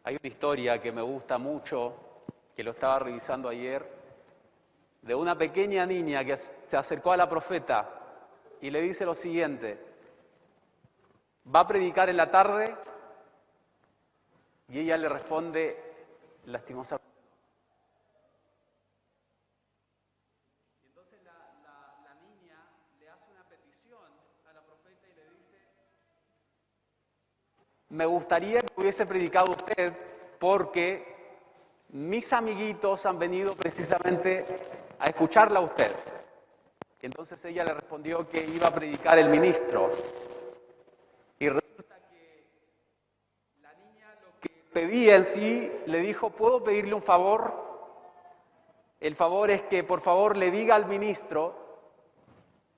Hay una historia que me gusta mucho, que lo estaba revisando ayer, de una pequeña niña que se acercó a la profeta y le dice lo siguiente: va a predicar en la tarde, y ella le responde lastimosamente. Entonces la niña le hace una petición a la profeta y le dice: me gustaría que hubiese predicado usted porque mis amiguitos han venido precisamente a escucharla a usted. Y entonces ella le respondió que iba a predicar el ministro. Y resulta que la niña lo que pedía en sí, le dijo: ¿puedo pedirle un favor? El favor es que por favor le diga al ministro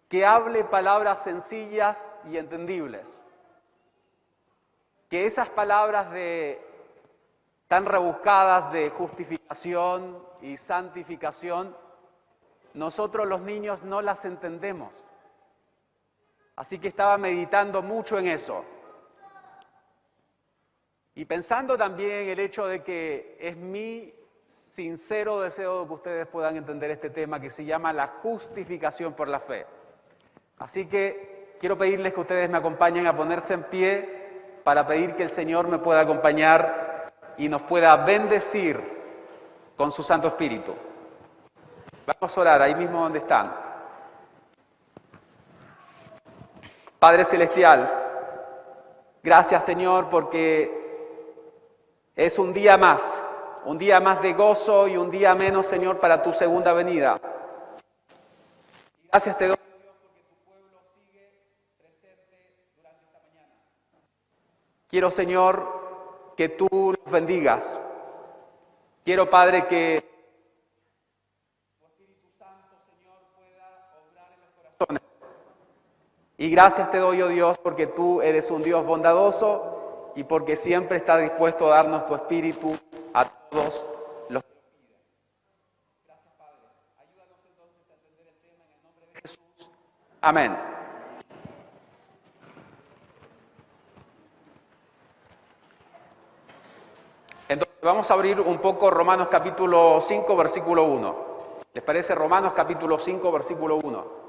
que hable palabras sencillas y entendibles. Que esas palabras tan rebuscadas de justificación y santificación, nosotros los niños no las entendemos. Así que estaba meditando mucho en eso. Y pensando también en el hecho de que es mi sincero deseo de que ustedes puedan entender este tema que se llama la justificación por la fe. Así que quiero pedirles que ustedes me acompañen a ponerse en pie para pedir que el Señor me pueda acompañar y nos pueda bendecir con su Santo Espíritu. Vamos a orar ahí mismo donde están. Padre Celestial, gracias Señor porque es un día más de gozo y un día menos, Señor, para tu segunda venida. Gracias te doy, Dios, porque tu pueblo sigue presente durante esta mañana. Quiero, Señor, que tú los bendigas. Quiero, Padre, que tu Espíritu Santo, Señor, pueda obrar en los corazones. Y gracias te doy, oh Dios, porque tú eres un Dios bondadoso y porque siempre estás dispuesto a darnos tu Espíritu a todos los que lo piden. Gracias, Padre. Ayúdanos entonces a entender el tema en el nombre de Jesús. Amén. Entonces vamos a abrir un poco Romanos capítulo 5, versículo 1. ¿Les parece? Romanos capítulo 5, versículo 1.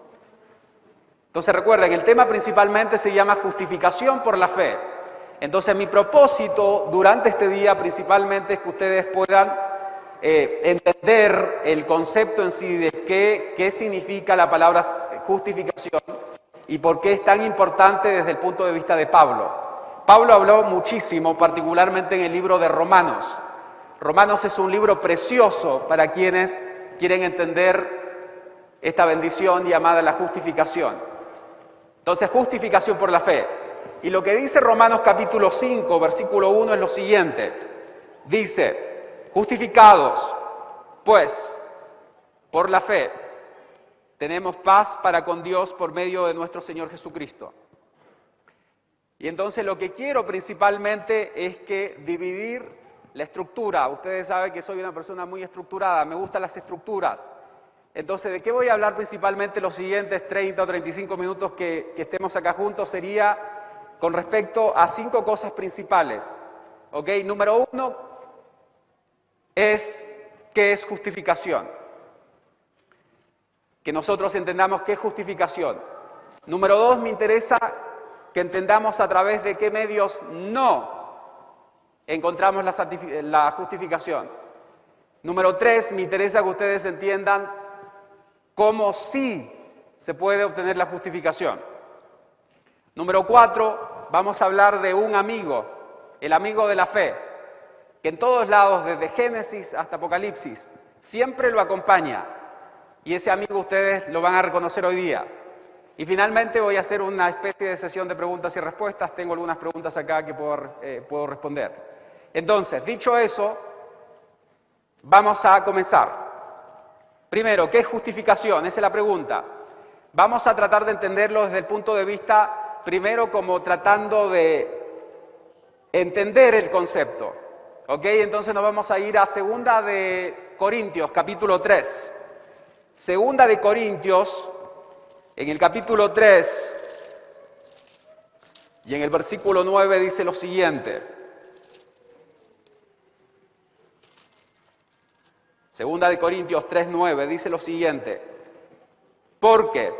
Entonces recuerden, el tema principalmente se llama justificación por la fe. Entonces mi propósito durante este día principalmente es que ustedes puedan entender el concepto en sí de qué significa la palabra justificación y por qué es tan importante desde el punto de vista de Pablo. Pablo habló muchísimo, particularmente en el libro de Romanos. Romanos es un libro precioso para quienes quieren entender esta bendición llamada la justificación. Entonces, justificación por la fe. Y lo que dice Romanos capítulo 5, versículo 1 es lo siguiente. Dice: justificados, pues, por la fe, tenemos paz para con Dios por medio de nuestro Señor Jesucristo. Y entonces lo que quiero principalmente es que dividir la estructura. Ustedes saben que soy una persona muy estructurada, me gustan las estructuras. Entonces, ¿de qué voy a hablar principalmente los siguientes 30 o 35 minutos que estemos acá juntos? Sería con respecto a 5 cosas principales. ¿Ok? Número 1 es ¿qué es justificación? Que nosotros entendamos qué es justificación. Número 2, me interesa que entendamos a través de qué medios no encontramos la justificación. Número 3, me interesa que ustedes entiendan cómo sí se puede obtener la justificación. Número 4, vamos a hablar de un amigo, el amigo de la fe, que en todos lados, desde Génesis hasta Apocalipsis, siempre lo acompaña. Y ese amigo ustedes lo van a reconocer hoy día. Y finalmente voy a hacer una especie de sesión de preguntas y respuestas. Tengo algunas preguntas acá que puedo responder. Entonces, dicho eso, vamos a comenzar. Primero, ¿qué es justificación? Esa es la pregunta. Vamos a tratar de entenderlo desde el punto de vista, primero, como tratando de entender el concepto. ¿Ok? Entonces nos vamos a ir a 2 de Corintios, capítulo 3. 2 de Corintios, en el capítulo 3, y en el versículo 9 dice lo siguiente. Segunda de Corintios 3:9 dice lo siguiente: porque,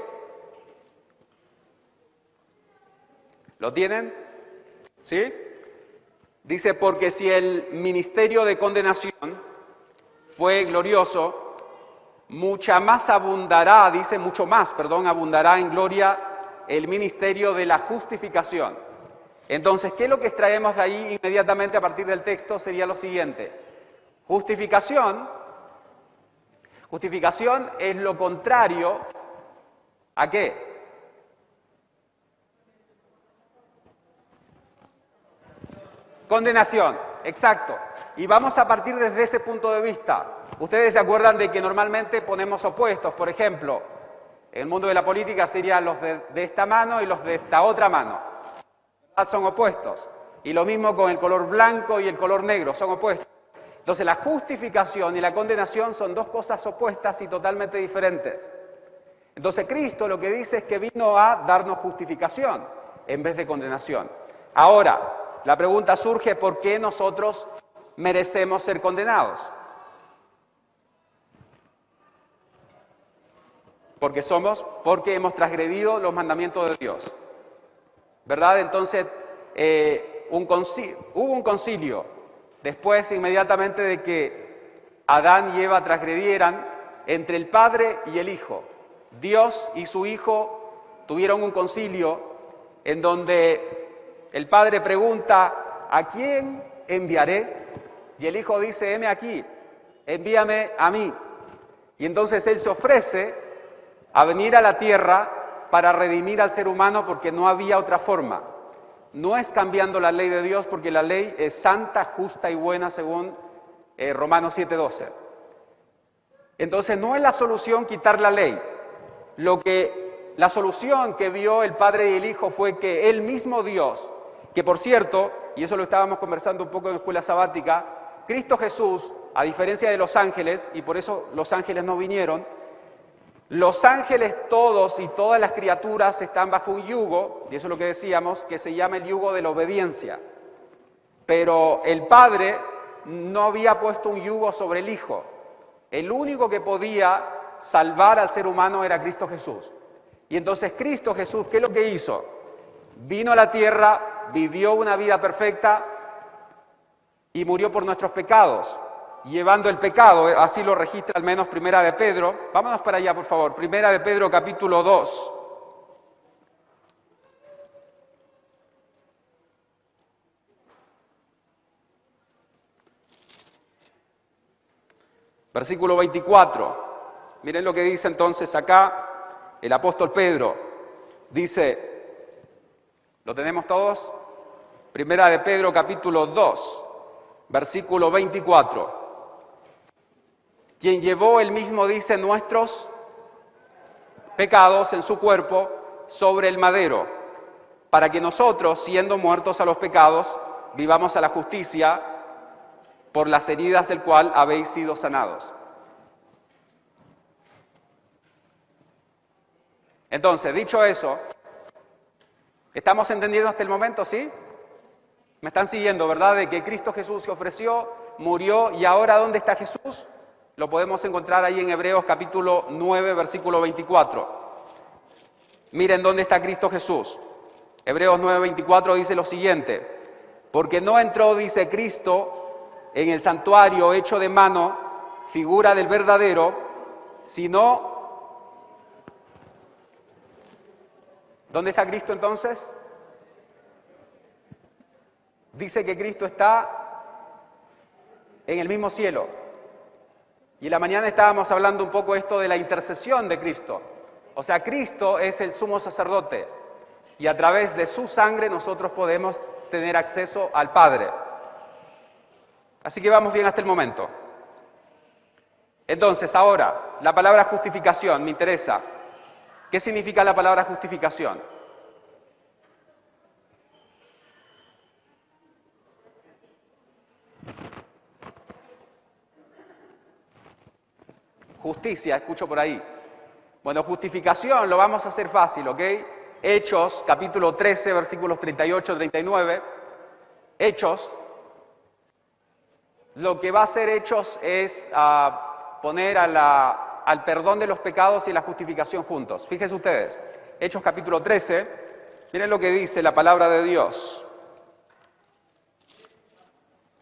¿lo tienen? ¿Sí? Dice, porque si el ministerio de condenación fue glorioso, mucho más abundará en gloria el ministerio de la justificación. Entonces, ¿qué es lo que extraemos de ahí inmediatamente a partir del texto? Sería lo siguiente: justificación es lo contrario ¿a qué? Condenación, exacto. Y vamos a partir desde ese punto de vista. Ustedes se acuerdan de que normalmente ponemos opuestos. Por ejemplo, en el mundo de la política serían los de esta mano y los de esta otra mano. Son opuestos. Y lo mismo con el color blanco y el color negro, son opuestos. Entonces la justificación y la condenación son dos cosas opuestas y totalmente diferentes. Entonces Cristo lo que dice es que vino a darnos justificación en vez de condenación. Ahora, la pregunta surge: ¿por qué nosotros merecemos ser condenados? Porque hemos transgredido los mandamientos de Dios, ¿verdad? Entonces, hubo un concilio después, inmediatamente de que Adán y Eva transgredieran, entre el Padre y el Hijo. Dios y su Hijo tuvieron un concilio en donde el Padre pregunta: ¿a quién enviaré? Y el Hijo dice: heme aquí, envíame a mí. Y entonces Él se ofrece a venir a la tierra para redimir al ser humano, porque no había otra forma. No es cambiando la ley de Dios, porque la ley es santa, justa y buena, según Romanos 7:12. Entonces no es la solución quitar la ley. La solución que vio el Padre y el Hijo fue que el mismo Dios, que por cierto, y eso lo estábamos conversando un poco en escuela sabática, Cristo Jesús, a diferencia de los ángeles, y por eso los ángeles no vinieron, los ángeles todos y todas las criaturas están bajo un yugo, y eso es lo que decíamos, que se llama el yugo de la obediencia. Pero el Padre no había puesto un yugo sobre el Hijo. El único que podía salvar al ser humano era Cristo Jesús. Y entonces Cristo Jesús, ¿qué es lo que hizo? Vino a la tierra, vivió una vida perfecta y murió por nuestros pecados, llevando el pecado. Así lo registra al menos Primera de Pedro. Vámonos para allá, por favor. Primera de Pedro, capítulo 2. Versículo 24. Miren lo que dice entonces acá el apóstol Pedro. Dice, ¿lo tenemos todos? Primera de Pedro, capítulo 2, versículo 24. Quien llevó él mismo, dice, nuestros pecados en su cuerpo sobre el madero, para que nosotros, siendo muertos a los pecados, vivamos a la justicia, por las heridas del cual habéis sido sanados. Entonces, dicho eso, ¿estamos entendiendo hasta el momento, sí? ¿Me están siguiendo, verdad? De que Cristo Jesús se ofreció, murió, y ahora ¿dónde está Jesús? Lo podemos encontrar ahí en Hebreos capítulo 9, versículo 24. Miren dónde está Cristo Jesús. Hebreos 9, 24 dice lo siguiente: porque no entró, dice Cristo, en el santuario hecho de mano, figura del verdadero, sino... ¿Dónde está Cristo entonces? Dice que Cristo está en el mismo cielo. Y en la mañana estábamos hablando un poco esto de la intercesión de Cristo. O sea, Cristo es el sumo sacerdote y a través de su sangre nosotros podemos tener acceso al Padre. Así que vamos bien hasta el momento. Entonces, ahora, la palabra justificación me interesa. ¿Qué significa la palabra justificación? Justicia, escucho por ahí. Bueno, justificación lo vamos a hacer fácil, ¿ok? Hechos, capítulo 13, versículos 38, 39. Hechos. Lo que va a hacer Hechos es poner al perdón de los pecados y la justificación juntos. Fíjense ustedes, Hechos capítulo 13, miren lo que dice la palabra de Dios.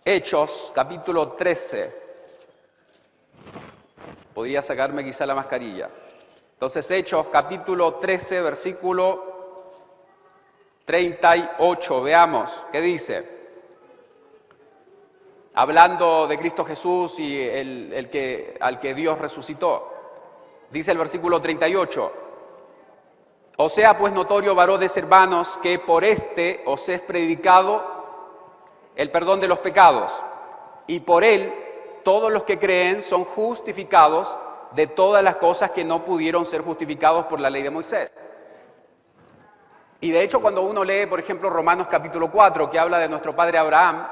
Hechos capítulo 13. Podría sacarme quizá la mascarilla. Entonces, Hechos capítulo 13, versículo 38. Veamos, ¿qué dice? Hablando de Cristo Jesús y al que Dios resucitó. Dice el versículo 38. O sea, pues notorio, varones hermanos, que por este os es predicado el perdón de los pecados, y por él todos los que creen son justificados de todas las cosas que no pudieron ser justificados por la ley de Moisés. Y de hecho, cuando uno lee, por ejemplo, Romanos capítulo 4, que habla de nuestro padre Abraham,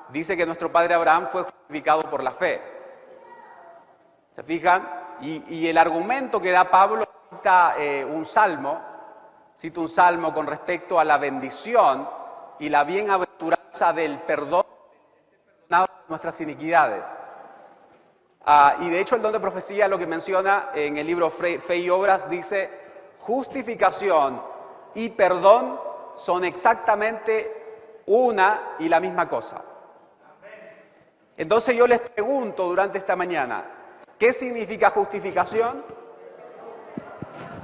dice que nuestro padre Abraham fue justificado por la fe. ¿Se fijan? Y el argumento que da Pablo cita un salmo con respecto a la bendición y la bienaventuranza del perdón de nuestras iniquidades. Y de hecho el don de profecía lo que menciona en el libro Fe y Obras dice, justificación y perdón son exactamente una y la misma cosa. Entonces yo les pregunto durante esta mañana, ¿qué significa justificación?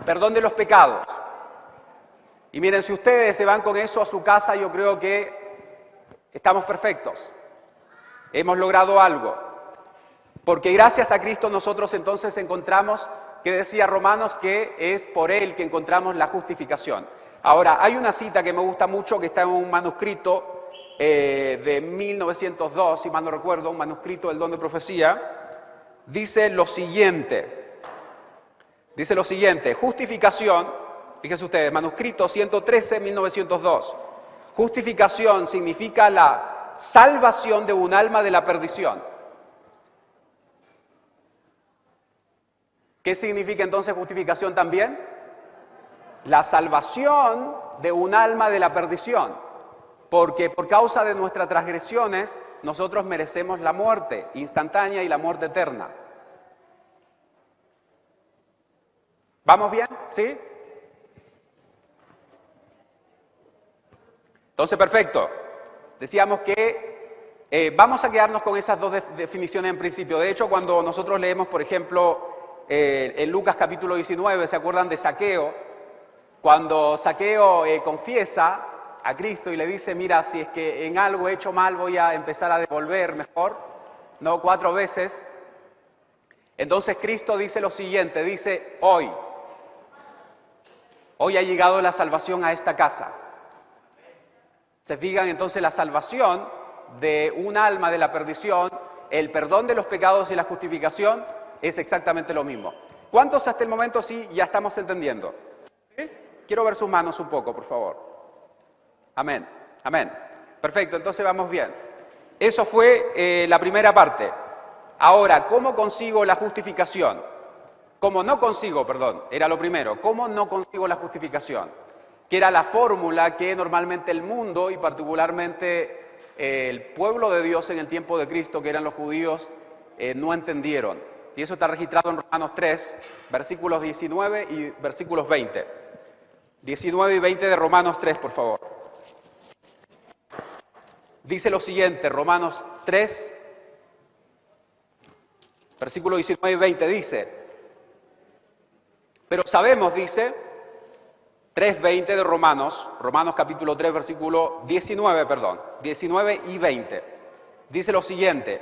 Perdón de los pecados. Y miren, si ustedes se van con eso a su casa, yo creo que estamos perfectos. Hemos logrado algo. Porque gracias a Cristo nosotros entonces encontramos, que decía Romanos, que es por Él que encontramos la justificación. Ahora, hay una cita que me gusta mucho, que está en un manuscrito de 1902, si mal no recuerdo, un manuscrito del don de profecía. Dice lo siguiente, justificación. Fíjense ustedes, manuscrito 113, 1902. Justificación significa la salvación de un alma de la perdición. ¿Qué significa entonces justificación también? La salvación de un alma de la perdición. Porque por causa de nuestras transgresiones, nosotros merecemos la muerte instantánea y la muerte eterna. ¿Vamos bien? ¿Sí? Entonces, perfecto. Decíamos que vamos a quedarnos con esas dos definiciones en principio. De hecho, cuando nosotros leemos, por ejemplo, en Lucas capítulo 19, ¿se acuerdan de Zaqueo? Cuando Zaqueo confiesa a Cristo y le dice, mira, si es que en algo he hecho mal, voy a empezar a devolver mejor, no 4 veces. Entonces Cristo dice lo siguiente, dice, hoy ha llegado la salvación a esta casa. Se fijan entonces la salvación de un alma de la perdición, el perdón de los pecados y la justificación es exactamente lo mismo. ¿Cuántos hasta el momento sí ya estamos entendiendo? ¿Sí? Quiero ver sus manos un poco, por favor. Amén, amén. Perfecto, entonces vamos bien. Eso fue la primera parte. Ahora, ¿cómo consigo la justificación? ¿Cómo no consigo, perdón? Era lo primero. ¿Cómo no consigo la justificación? Que era la fórmula que normalmente el mundo y particularmente el pueblo de Dios en el tiempo de Cristo, que eran los judíos, no entendieron. Y eso está registrado en Romanos 3, versículos 19 y versículos 20. 19 y 20 de Romanos 3, por favor. Dice lo siguiente, Romanos 3, versículos 19 y 20, dice, pero sabemos, dice, 3.20 de Romanos capítulo 3, versículo 19 y 20. Dice lo siguiente,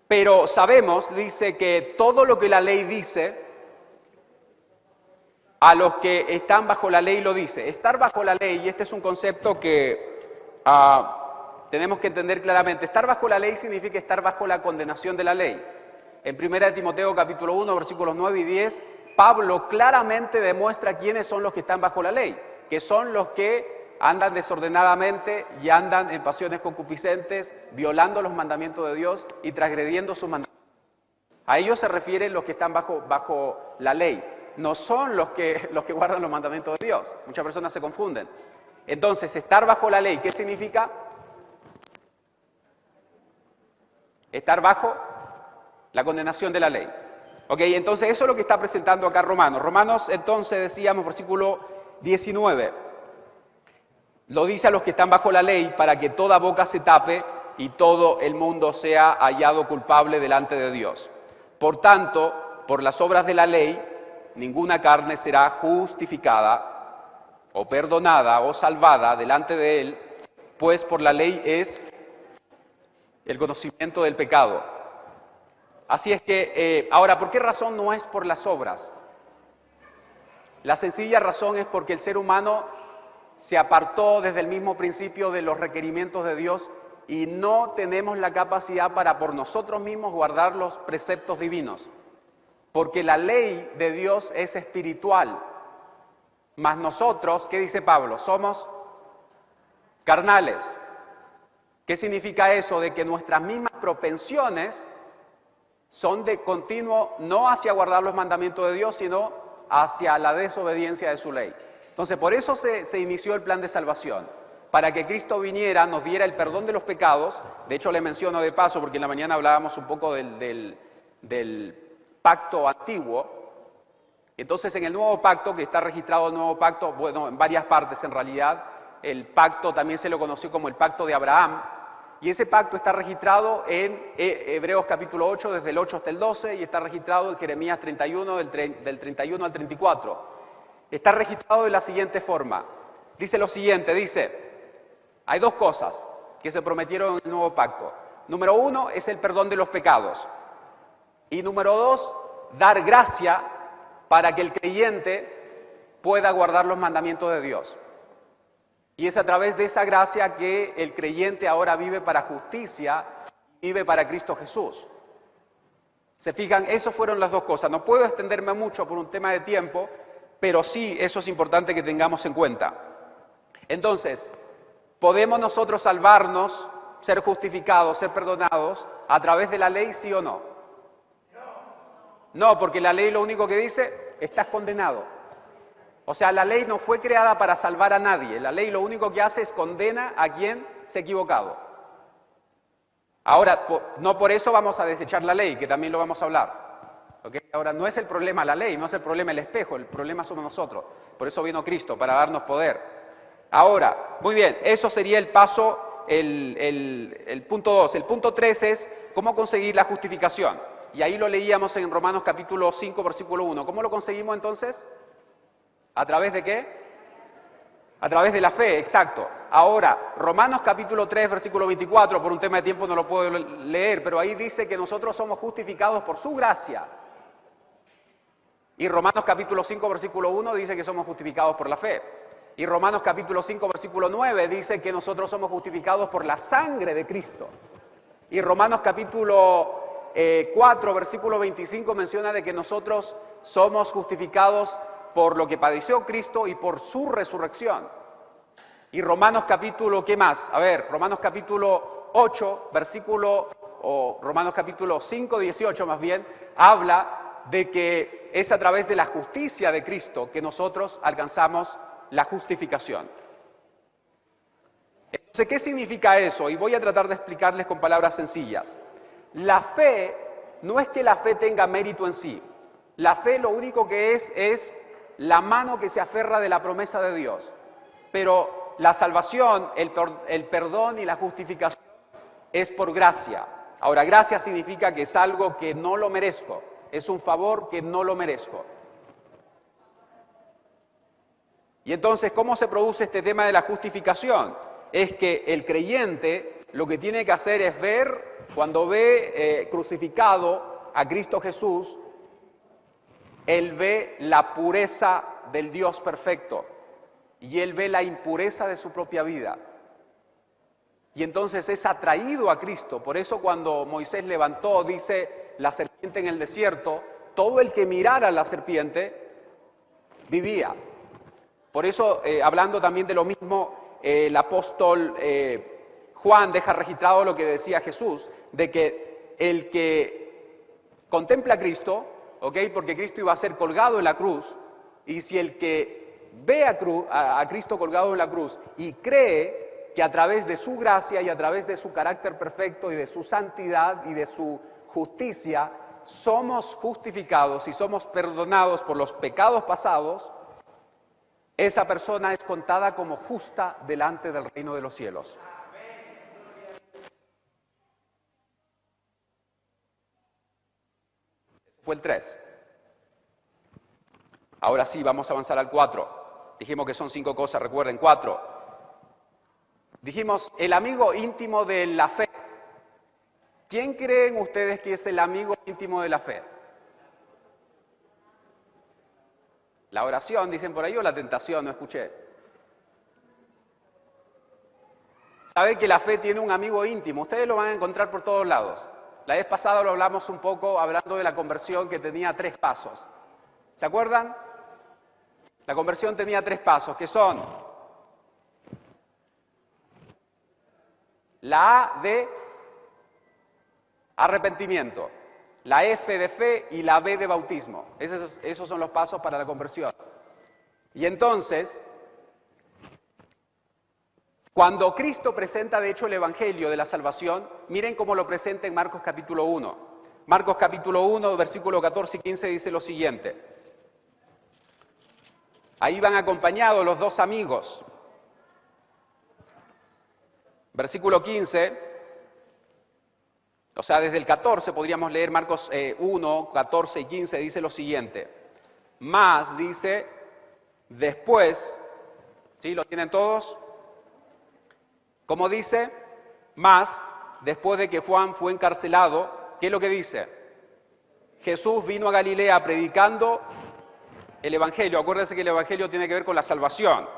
pero sabemos, dice, que todo lo que la ley dice, a los que están bajo la ley lo dice. Estar bajo la ley, y este es un concepto que tenemos que entender claramente, estar bajo la ley significa estar bajo la condenación de la ley. En 1 Timoteo capítulo 1, versículos 9 y 10, Pablo claramente demuestra quiénes son los que están bajo la ley, que son los que andan desordenadamente y andan en pasiones concupiscentes, violando los mandamientos de Dios y transgrediendo sus mandamientos. A ellos se refieren los que están bajo la ley, no son los que guardan los mandamientos de Dios. Muchas personas se confunden. Entonces, estar bajo la ley, ¿qué significa? Estar bajo La condenación de la ley. Ok, entonces eso es lo que está presentando acá Romanos. Romanos, entonces, decíamos, versículo 19, lo dice a los que están bajo la ley para que toda boca se tape y todo el mundo sea hallado culpable delante de Dios. Por tanto, por las obras de la ley, ninguna carne será justificada o perdonada o salvada delante de Él, pues por la ley es el conocimiento del pecado. Así es que, ahora, ¿por qué razón no es por las obras? La sencilla razón es porque el ser humano se apartó desde el mismo principio de los requerimientos de Dios y no tenemos la capacidad para por nosotros mismos guardar los preceptos divinos. Porque la ley de Dios es espiritual, mas nosotros, ¿qué dice Pablo? Somos carnales. ¿Qué significa eso? De que nuestras mismas propensiones son de continuo, no hacia guardar los mandamientos de Dios, sino hacia la desobediencia de su ley. Entonces, por eso se inició el plan de salvación, para que Cristo viniera, nos diera el perdón de los pecados. De hecho, le menciono de paso, porque en la mañana hablábamos un poco del pacto antiguo. Entonces, en el nuevo pacto, que está registrado el nuevo pacto, bueno, en varias partes en realidad, el pacto también se lo conoció como el pacto de Abraham, y ese pacto está registrado en Hebreos capítulo 8, desde el 8 hasta el 12, y está registrado en Jeremías 31, del 31 al 34. Está registrado de la siguiente forma. Dice lo siguiente, dice, hay dos cosas que se prometieron en el nuevo pacto. Número uno es el perdón de los pecados. Y número dos, dar gracia para que el creyente pueda guardar los mandamientos de Dios. Y es a través de esa gracia que el creyente ahora vive para justicia, vive para Cristo Jesús. Se fijan, esas fueron las dos cosas. No puedo extenderme mucho por un tema de tiempo, pero sí, eso es importante que tengamos en cuenta. Entonces, ¿podemos nosotros salvarnos, ser justificados, ser perdonados a través de la ley, sí o no? No, porque la ley lo único que dice, estás condenado. O sea, la ley no fue creada para salvar a nadie. La ley lo único que hace es condena a quien se ha equivocado. Ahora, no por eso vamos a desechar la ley, que también lo vamos a hablar. ¿Okay? Ahora, no es el problema la ley, no es el problema el espejo, el problema somos nosotros. Por eso vino Cristo, para darnos poder. Ahora, muy bien, eso sería el paso, el punto 2. El punto 3 es cómo conseguir la justificación. Y ahí lo leíamos en Romanos capítulo 5, versículo 1. ¿Cómo lo conseguimos entonces? ¿A través de qué? A través de la fe, exacto. Ahora, Romanos capítulo 3, versículo 24, por un tema de tiempo no lo puedo leer, pero ahí dice que nosotros somos justificados por su gracia. Y Romanos capítulo 5, versículo 1 dice que somos justificados por la fe. Y Romanos capítulo 5, versículo 9 dice que nosotros somos justificados por la sangre de Cristo. Y Romanos capítulo 4, versículo 25 menciona de que nosotros somos justificados por lo que padeció Cristo y por su resurrección. Y Romanos capítulo, ¿qué más? A ver, Romanos capítulo 8, versículo, o Romanos capítulo 5, 18 más bien, habla de que es a través de la justicia de Cristo que nosotros alcanzamos la justificación. Entonces, ¿qué significa eso? Y voy a tratar de explicarles con palabras sencillas. La fe, no es que la fe tenga mérito en sí. La fe lo único que es la mano que se aferra de la promesa de Dios. Pero la salvación, el perdón y la justificación es por gracia. Ahora, gracia significa que es algo que no lo merezco. Es un favor que no lo merezco. Y entonces, ¿cómo se produce este tema de la justificación? Es que el creyente lo que tiene que hacer es ver, cuando ve crucificado a Cristo Jesús, él ve la pureza del Dios perfecto y él ve la impureza de su propia vida. Y entonces es atraído a Cristo. Por eso cuando Moisés levantó, dice, la serpiente en el desierto, todo el que mirara a la serpiente vivía. Por eso, hablando también de lo mismo, el apóstol Juan deja registrado lo que decía Jesús, de que el que contempla a Cristo, ¿okay? Porque Cristo iba a ser colgado en la cruz, y si el que ve a Cristo colgado en la cruz y cree que a través de su gracia y a través de su carácter perfecto y de su santidad y de su justicia, somos justificados y somos perdonados por los pecados pasados, esa persona es contada como justa delante del reino de los cielos. Fue el 3. Ahora sí, vamos a avanzar al 4. Dijimos que son 5 cosas, recuerden, 4. Dijimos, el amigo íntimo de la fe. ¿Quién creen ustedes que es el amigo íntimo de la fe? La oración, dicen por ahí, o la tentación, no escuché. Saben que la fe tiene un amigo íntimo, ustedes lo van a encontrar por todos lados. La vez pasada lo hablamos un poco hablando de la conversión que tenía 3 pasos. ¿Se acuerdan? La conversión tenía 3 pasos, que son la A de arrepentimiento, la F de fe y la B de bautismo. Esos son los pasos para la conversión. Y entonces, cuando Cristo presenta de hecho el Evangelio de la salvación, miren cómo lo presenta en Marcos capítulo 1. Marcos capítulo 1, versículo 14 y 15 dice lo siguiente. Ahí van acompañados los 2 amigos. Versículo 15, o sea, desde el 14 podríamos leer Marcos 1, 14 y 15, dice lo siguiente. Más, dice, después, ¿sí? ¿Lo tienen todos? Como dice, más, después de que Juan fue encarcelado, ¿qué es lo que dice? Jesús vino a Galilea predicando el Evangelio. Acuérdense que el Evangelio tiene que ver con la salvación.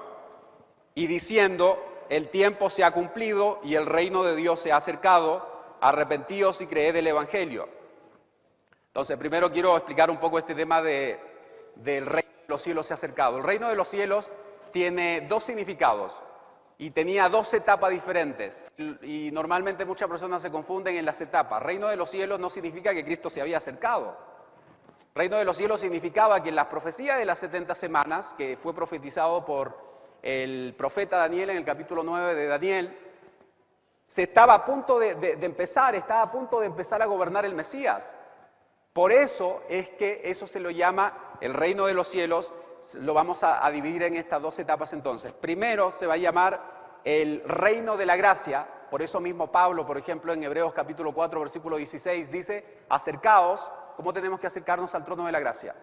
Y diciendo, el tiempo se ha cumplido y el reino de Dios se ha acercado, arrepentíos y creed el Evangelio. Entonces, primero quiero explicar un poco este tema del reino de los cielos se ha acercado. El reino de los cielos tiene 2 significados. Y tenía 2 etapas diferentes. Y normalmente muchas personas se confunden en las etapas. Reino de los cielos no significa que Cristo se había acercado. Reino de los cielos significaba que en las profecías de las 70 semanas, que fue profetizado por el profeta Daniel en el capítulo 9 de Daniel, se estaba a punto de empezar a gobernar el Mesías. Por eso es que eso se lo llama el reino de los cielos. Lo vamos a dividir en estas 2 etapas entonces. Primero se va a llamar el reino de la gracia. Por eso mismo Pablo, por ejemplo, en Hebreos capítulo 4, versículo 16, dice, acercaos. ¿Cómo tenemos que acercarnos al trono de la gracia?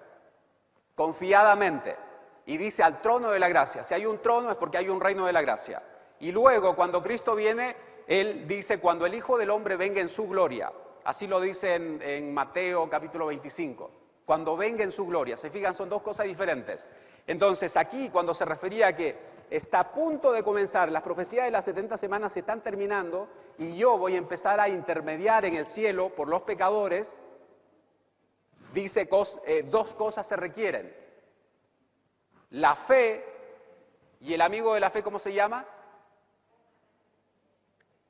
Confiadamente. Y dice al trono de la gracia. Si hay un trono es porque hay un reino de la gracia. Y luego, cuando Cristo viene, Él dice, cuando el Hijo del Hombre venga en su gloria. Así lo dice en Mateo capítulo 25. Cuando venga en su gloria. Se fijan, son 2 cosas diferentes. Entonces, aquí, cuando se refería a que está a punto de comenzar, las profecías de las 70 semanas se están terminando y yo voy a empezar a intermediar en el cielo por los pecadores, dice 2 cosas se requieren. La fe, y el amigo de la fe, ¿cómo se llama?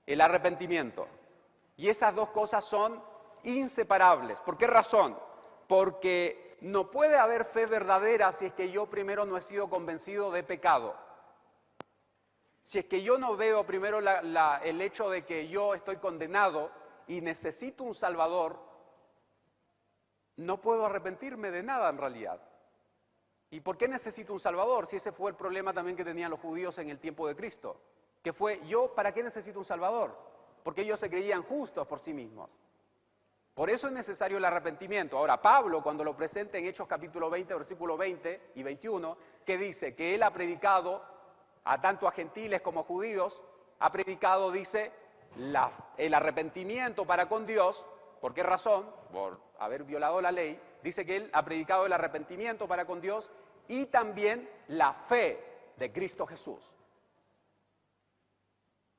El arrepentimiento. Y esas 2 cosas son inseparables. ¿Por qué razón? Porque no puede haber fe verdadera si es que yo primero no he sido convencido de pecado. Si es que yo no veo primero el hecho de que yo estoy condenado y necesito un Salvador, no puedo arrepentirme de nada en realidad. ¿Y por qué necesito un Salvador? Si ese fue el problema también que tenían los judíos en el tiempo de Cristo. Que fue, ¿para qué necesito un Salvador? Porque ellos se creían justos por sí mismos. Por eso es necesario el arrepentimiento. Ahora, Pablo, cuando lo presenta en Hechos capítulo 20, versículo 20 y 21, que dice que él ha predicado tanto a gentiles como a judíos, ha predicado, dice, el arrepentimiento para con Dios. ¿Por qué razón? Por haber violado la ley. Dice que él ha predicado el arrepentimiento para con Dios y también la fe de Cristo Jesús.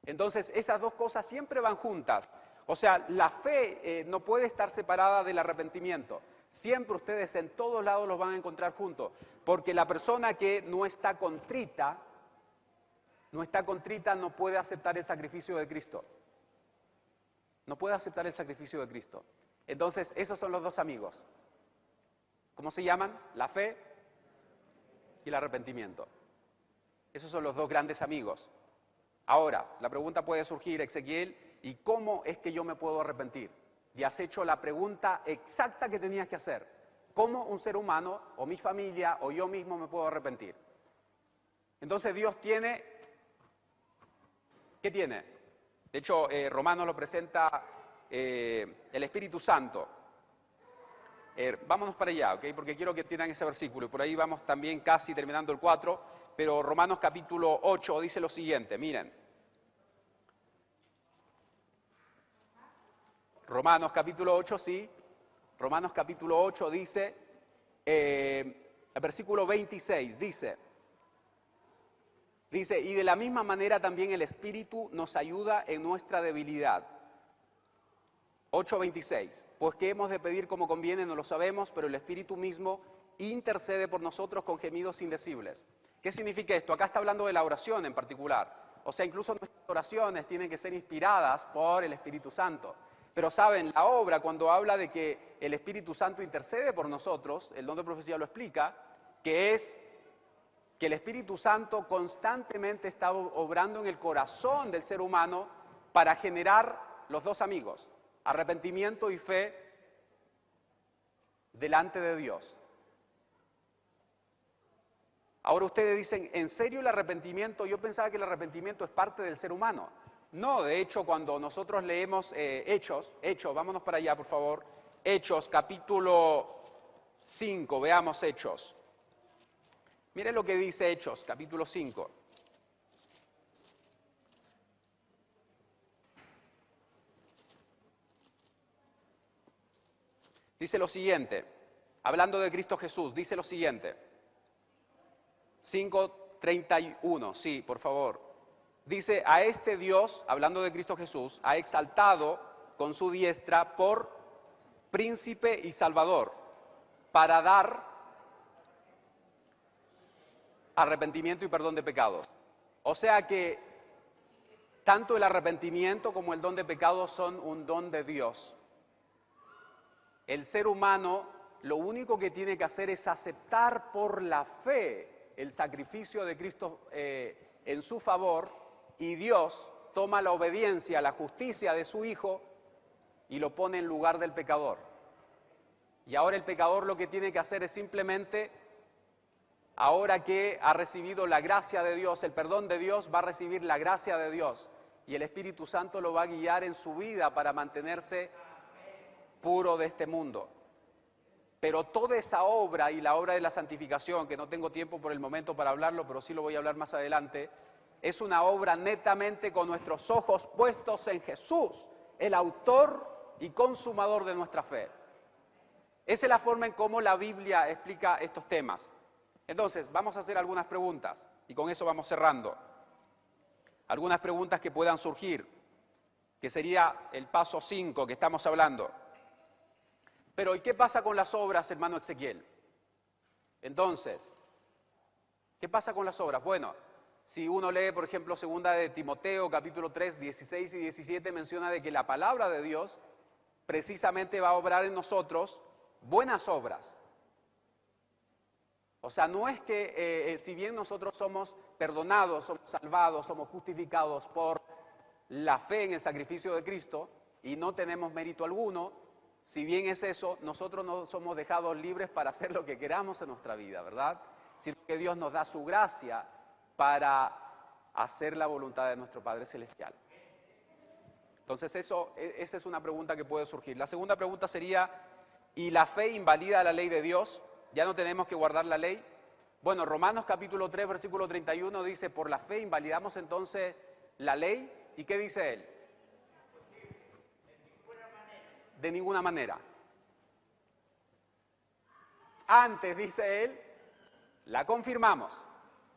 Entonces, esas 2 cosas siempre van juntas. O sea, la fe no puede estar separada del arrepentimiento. Siempre ustedes en todos lados los van a encontrar juntos. Porque la persona que no está contrita no puede aceptar el sacrificio de Cristo. No puede aceptar el sacrificio de Cristo. Entonces, esos son los 2 amigos. ¿Cómo se llaman? La fe y el arrepentimiento. Esos son los 2 grandes amigos. Ahora, la pregunta puede surgir, Ezequiel, ¿y cómo es que yo me puedo arrepentir? y has hecho la pregunta exacta que tenías que hacer. ¿Cómo un ser humano, o mi familia, o yo mismo me puedo arrepentir? Entonces Dios tiene, ¿qué tiene? De hecho, Romanos lo presenta el Espíritu Santo. Vámonos para allá, ¿ok? Porque quiero que entiendan ese versículo. Y por ahí vamos también casi terminando el 4. Pero Romanos capítulo 8 dice lo siguiente, miren. Romanos capítulo 8, sí. Romanos capítulo 8 dice, el versículo 26 dice, y de la misma manera también el Espíritu nos ayuda en nuestra debilidad. 8:26, pues que hemos de pedir como conviene no lo sabemos, pero el Espíritu mismo intercede por nosotros con gemidos indecibles. ¿Qué significa esto? Acá está hablando de la oración en particular. O sea, incluso nuestras oraciones tienen que ser inspiradas por el Espíritu Santo. Pero saben, la obra cuando habla de que el Espíritu Santo intercede por nosotros, el don de profecía lo explica, que es que el Espíritu Santo constantemente está obrando en el corazón del ser humano para generar los dos amigos, arrepentimiento y fe delante de Dios. Ahora ustedes dicen, ¿en serio el arrepentimiento? Yo pensaba que el arrepentimiento es parte del ser humano. No, de hecho, cuando nosotros leemos Hechos, vámonos para allá, por favor. Hechos, capítulo 5, veamos Hechos. Miren lo que dice Hechos, capítulo 5. Dice lo siguiente, hablando de Cristo Jesús, dice lo siguiente. 5:31, sí, por favor. Dice, a este Dios, hablando de Cristo Jesús, ha exaltado con su diestra por príncipe y salvador, para dar arrepentimiento y perdón de pecados. O sea que tanto el arrepentimiento como el don de pecados son un don de Dios. El ser humano lo único que tiene que hacer es aceptar por la fe el sacrificio de Cristo en su favor, y Dios toma la obediencia, la justicia de su Hijo y lo pone en lugar del pecador. Y ahora el pecador lo que tiene que hacer es simplemente, ahora que ha recibido la gracia de Dios, el perdón de Dios, va a recibir la gracia de Dios y el Espíritu Santo lo va a guiar en su vida para mantenerse puro de este mundo. Pero toda esa obra y la obra de la santificación, que no tengo tiempo por el momento para hablarlo, pero sí lo voy a hablar más adelante, es una obra netamente con nuestros ojos puestos en Jesús, el autor y consumador de nuestra fe. Esa es la forma en cómo la Biblia explica estos temas. Entonces, vamos a hacer algunas preguntas y con eso vamos cerrando. Algunas preguntas que puedan surgir, que sería el paso 5 que estamos hablando. Pero ¿y qué pasa con las obras, hermano Ezequiel? Entonces, ¿qué pasa con las obras? Bueno, si uno lee, por ejemplo, segunda de Timoteo, capítulo 3, 16 y 17, menciona de que la palabra de Dios precisamente va a obrar en nosotros buenas obras. O sea, no es que si bien nosotros somos perdonados, somos salvados, somos justificados por la fe en el sacrificio de Cristo y no tenemos mérito alguno, si bien es eso, nosotros no somos dejados libres para hacer lo que queramos en nuestra vida, ¿verdad? Sino que Dios nos da su gracia para hacer la voluntad de nuestro Padre Celestial. Entonces esa es una pregunta que puede surgir. La segunda pregunta sería, ¿y la fe invalida la ley de Dios? ¿Ya no tenemos que guardar la ley? Bueno, Romanos capítulo 3, versículo 31 dice, por la fe invalidamos entonces la ley. ¿Y qué dice él? De ninguna manera. Antes, dice él, la confirmamos.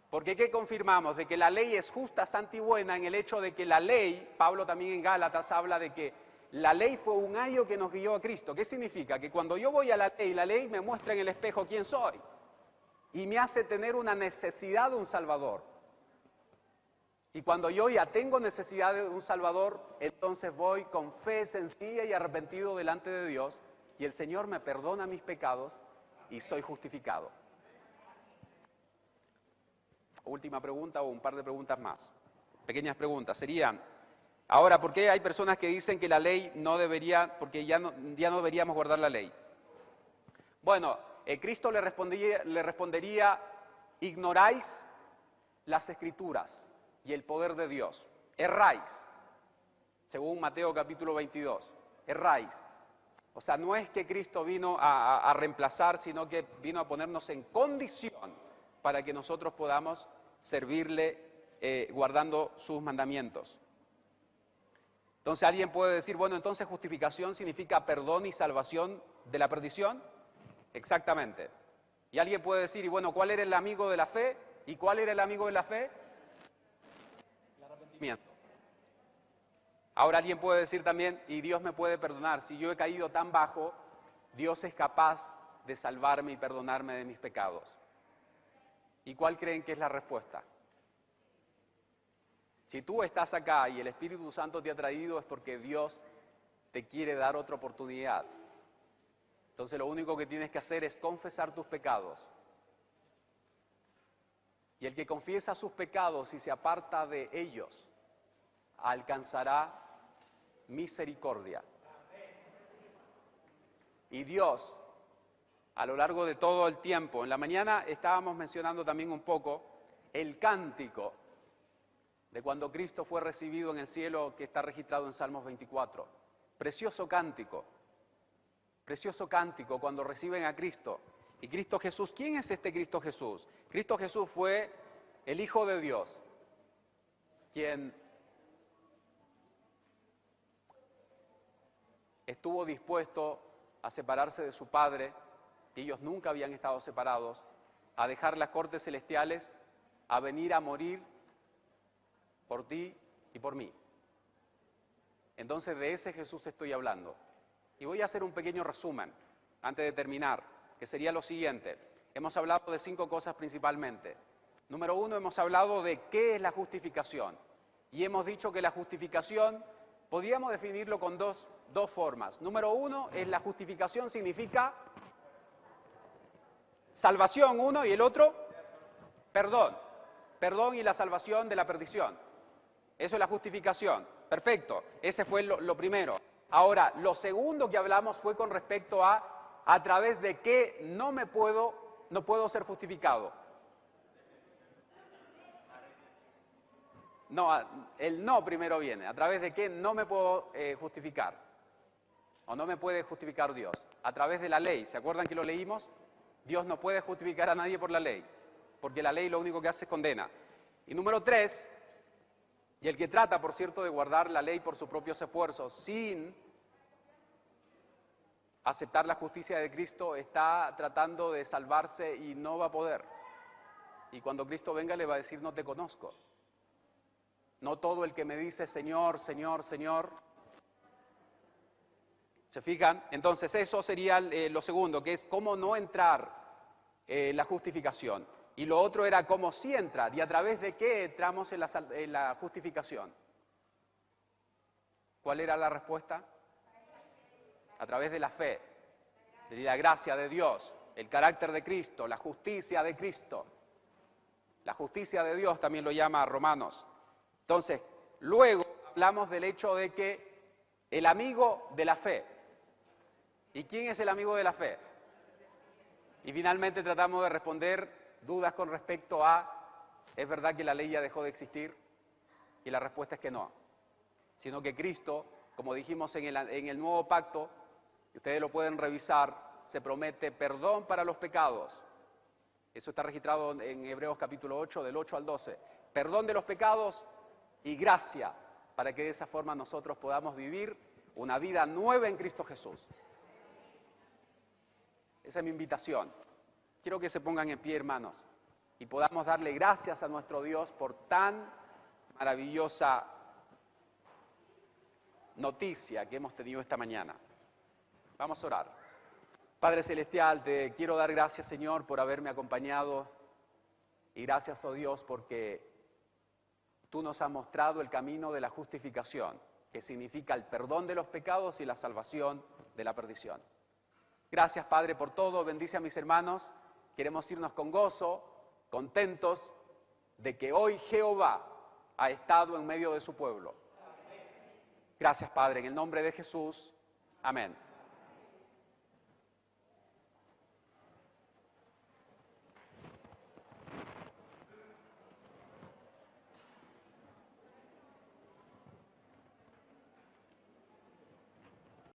¿Porque qué confirmamos? De que la ley es justa, santa y buena en el hecho de que la ley, Pablo también en Gálatas habla de que la ley fue un ayo que nos guió a Cristo. ¿Qué significa? Que cuando yo voy a la ley me muestra en el espejo quién soy y me hace tener una necesidad de un Salvador. Y cuando yo ya tengo necesidad de un Salvador, entonces voy con fe sencilla y arrepentido delante de Dios y el Señor me perdona mis pecados y soy justificado. Última pregunta o un par de preguntas más. Pequeñas preguntas. Serían, Ahora, ¿por qué hay personas que dicen que la ley no debería, porque ya no deberíamos guardar la ley? Bueno, Cristo le respondería, ignoráis las Escrituras y el poder de Dios. Erráis, según Mateo capítulo 22. Erráis. O sea, no es que Cristo vino a reemplazar, sino que vino a ponernos en condición para que nosotros podamos servirle guardando sus mandamientos. Entonces alguien puede decir, bueno, entonces justificación significa perdón y salvación de la perdición. Exactamente. Y alguien puede decir, y bueno, ¿cuál era el amigo de la fe? ¿Y cuál era el amigo de la fe? El arrepentimiento. Ahora alguien puede decir también, y Dios me puede perdonar, si yo he caído tan bajo, Dios es capaz de salvarme y perdonarme de mis pecados. ¿Y cuál creen que es la respuesta? Si tú estás acá y el Espíritu Santo te ha traído es porque Dios te quiere dar otra oportunidad. Entonces lo único que tienes que hacer es confesar tus pecados. Y el que confiesa sus pecados y se aparta de ellos, alcanzará misericordia. Y Dios, a lo largo de todo el tiempo, en la mañana estábamos mencionando también un poco el cántico de cuando Cristo fue recibido en el cielo, que está registrado en Salmos 24. Precioso cántico cuando reciben a Cristo. Y Cristo Jesús, ¿quién es este Cristo Jesús? Cristo Jesús fue el Hijo de Dios, quien estuvo dispuesto a separarse de su Padre, y ellos nunca habían estado separados, a dejar las cortes celestiales, a venir a morir por ti y por mí. Entonces de ese Jesús estoy hablando. Y voy a hacer un pequeño resumen antes de terminar, que sería lo siguiente. Hemos hablado de 5 cosas principalmente. Número 1, hemos hablado de qué es la justificación. Y hemos dicho que la justificación, podríamos definirlo con dos formas. Número 1 es la justificación significa salvación, uno, y el otro, perdón. Perdón y la salvación de la perdición. Eso es la justificación. Perfecto. Ese fue lo primero. Ahora, lo segundo que hablamos fue con respecto a través de qué no puedo ser justificado. No, el no primero viene. A través de qué no me puedo justificar. O no me puede justificar Dios. A través de la ley. ¿Se acuerdan que lo leímos? Dios no puede justificar a nadie por la ley. Porque la ley lo único que hace es condena. Y número 3, y el que trata, por cierto, de guardar la ley por sus propios esfuerzos sin aceptar la justicia de Cristo, está tratando de salvarse y no va a poder. Y cuando Cristo venga le va a decir, no te conozco. No todo el que me dice, Señor, Señor, Señor. ¿Se fijan? Entonces eso sería lo segundo, que es cómo no entrar la justificación. Y lo otro era cómo sí entrar, y a través de qué entramos en la justificación. ¿Cuál era la respuesta? A través de la fe, de la gracia de Dios, el carácter de Cristo, la justicia de Cristo. La justicia de Dios también lo llama Romanos. Entonces, luego hablamos del hecho de que el amigo de la fe. ¿Y quién es el amigo de la fe? Y finalmente tratamos de responder dudas con respecto a, ¿es verdad que la ley ya dejó de existir? Y la respuesta es que no, sino que Cristo, como dijimos en el nuevo pacto, y ustedes lo pueden revisar, se promete perdón para los pecados. Eso está registrado en Hebreos capítulo 8, del 8 al 12. Perdón de los pecados y gracia, para que de esa forma nosotros podamos vivir una vida nueva en Cristo Jesús. Esa es mi invitación. Quiero que se pongan en pie, hermanos, y podamos darle gracias a nuestro Dios por tan maravillosa noticia que hemos tenido esta mañana. Vamos a orar. Padre Celestial, te quiero dar gracias, Señor, por haberme acompañado, y gracias, oh Dios, porque tú nos has mostrado el camino de la justificación, que significa el perdón de los pecados y la salvación de la perdición. Gracias, Padre, por todo. Bendice a mis hermanos. Queremos irnos con gozo, contentos de que hoy Jehová ha estado en medio de su pueblo. Gracias, Padre, en el nombre de Jesús. Amén.